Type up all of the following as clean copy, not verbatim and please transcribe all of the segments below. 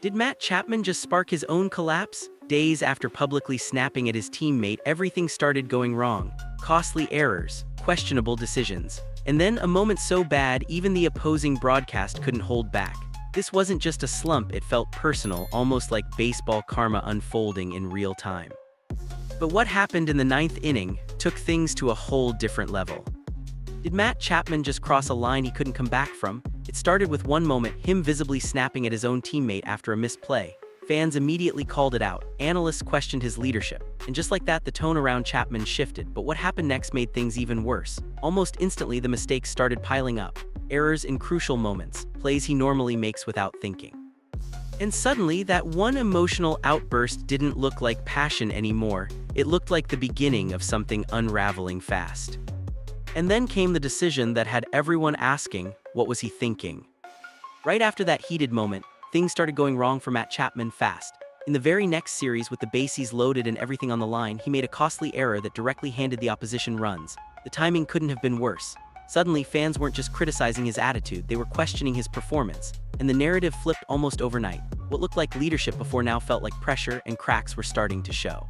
Did Matt Chapman just spark his own collapse? Days after publicly snapping at his teammate, everything started going wrong. Costly errors, questionable decisions, and then a moment so bad even the opposing broadcast couldn't hold back. This wasn't just a slump, it felt personal, almost like baseball karma unfolding in real time. But what happened in the ninth inning took things to a whole different level. Did Matt Chapman just cross a line he couldn't come back from? It started with one moment, him visibly snapping at his own teammate after a missed play. Fans immediately called it out, analysts questioned his leadership, and just like that the tone around Chapman shifted. But what happened next made things even worse. Almost instantly the mistakes started piling up. Errors in crucial moments, plays he normally makes without thinking. And suddenly, that one emotional outburst didn't look like passion anymore, it looked like the beginning of something unraveling fast. And then came the decision that had everyone asking, what was he thinking? Right after that heated moment, things started going wrong for Matt Chapman fast. In the very next series, with the bases loaded and everything on the line, he made a costly error that directly handed the opposition runs. The timing couldn't have been worse. Suddenly, fans weren't just criticizing his attitude, they were questioning his performance. And the narrative flipped almost overnight. What looked like leadership before now felt like pressure, and cracks were starting to show.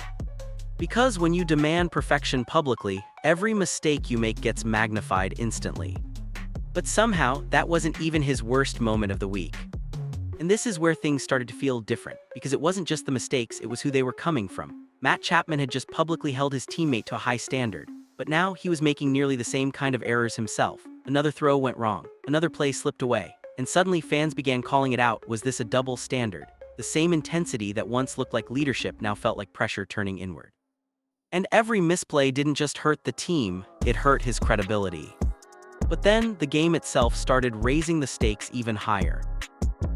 Because when you demand perfection publicly, every mistake you make gets magnified instantly. But somehow, that wasn't even his worst moment of the week. And this is where things started to feel different, because it wasn't just the mistakes, it was who they were coming from. Matt Chapman had just publicly held his teammate to a high standard, but now he was making nearly the same kind of errors himself. Another throw went wrong, another play slipped away, and suddenly fans began calling it out. Was this a double standard? The same intensity that once looked like leadership now felt like pressure turning inward. And every misplay didn't just hurt the team, it hurt his credibility. But then, the game itself started raising the stakes even higher.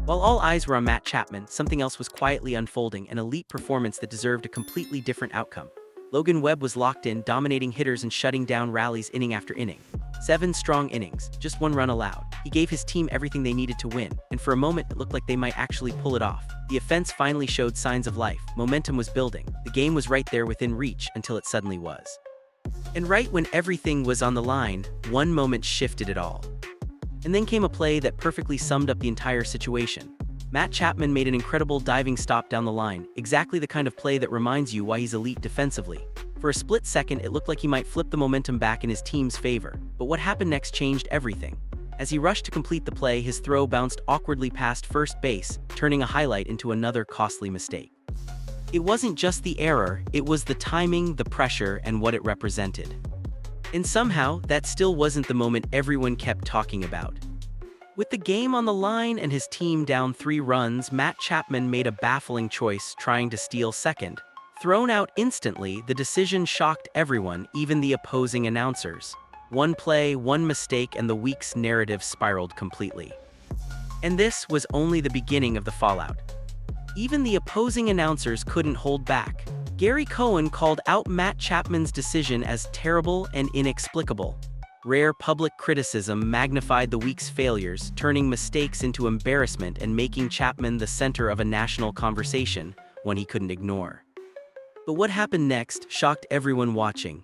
While all eyes were on Matt Chapman, something else was quietly unfolding, an elite performance that deserved a completely different outcome. Logan Webb was locked in, dominating hitters and shutting down rallies inning after inning. 7 strong innings, just 1 run allowed. He gave his team everything they needed to win, and for a moment it looked like they might actually pull it off. The offense finally showed signs of life, momentum was building, the game was right there within reach until it suddenly was. And right when everything was on the line, one moment shifted it all. And then came a play that perfectly summed up the entire situation. Matt Chapman made an incredible diving stop down the line, exactly the kind of play that reminds you why he's elite defensively. For a split second, it looked like he might flip the momentum back in his team's favor, but what happened next changed everything. As he rushed to complete the play, his throw bounced awkwardly past first base, turning a highlight into another costly mistake. It wasn't just the error, it was the timing, the pressure, and what it represented. And somehow, that still wasn't the moment everyone kept talking about. With the game on the line and his team down 3 runs, Matt Chapman made a baffling choice, trying to steal second. Thrown out instantly, the decision shocked everyone, even the opposing announcers. One play, one mistake, and the week's narrative spiraled completely. And this was only the beginning of the fallout. Even the opposing announcers couldn't hold back. Gary Cohen called out Matt Chapman's decision as terrible and inexplicable. Rare public criticism magnified the week's failures, turning mistakes into embarrassment and making Chapman the center of a national conversation, one he couldn't ignore. But what happened next shocked everyone watching.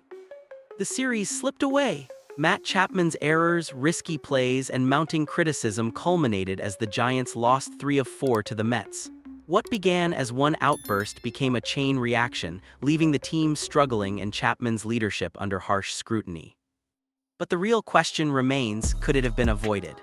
The series slipped away. Matt Chapman's errors, risky plays, and mounting criticism culminated as the Giants lost 3 of 4 to the Mets. What began as one outburst became a chain reaction, leaving the team struggling and Chapman's leadership under harsh scrutiny. But the real question remains, could it have been avoided?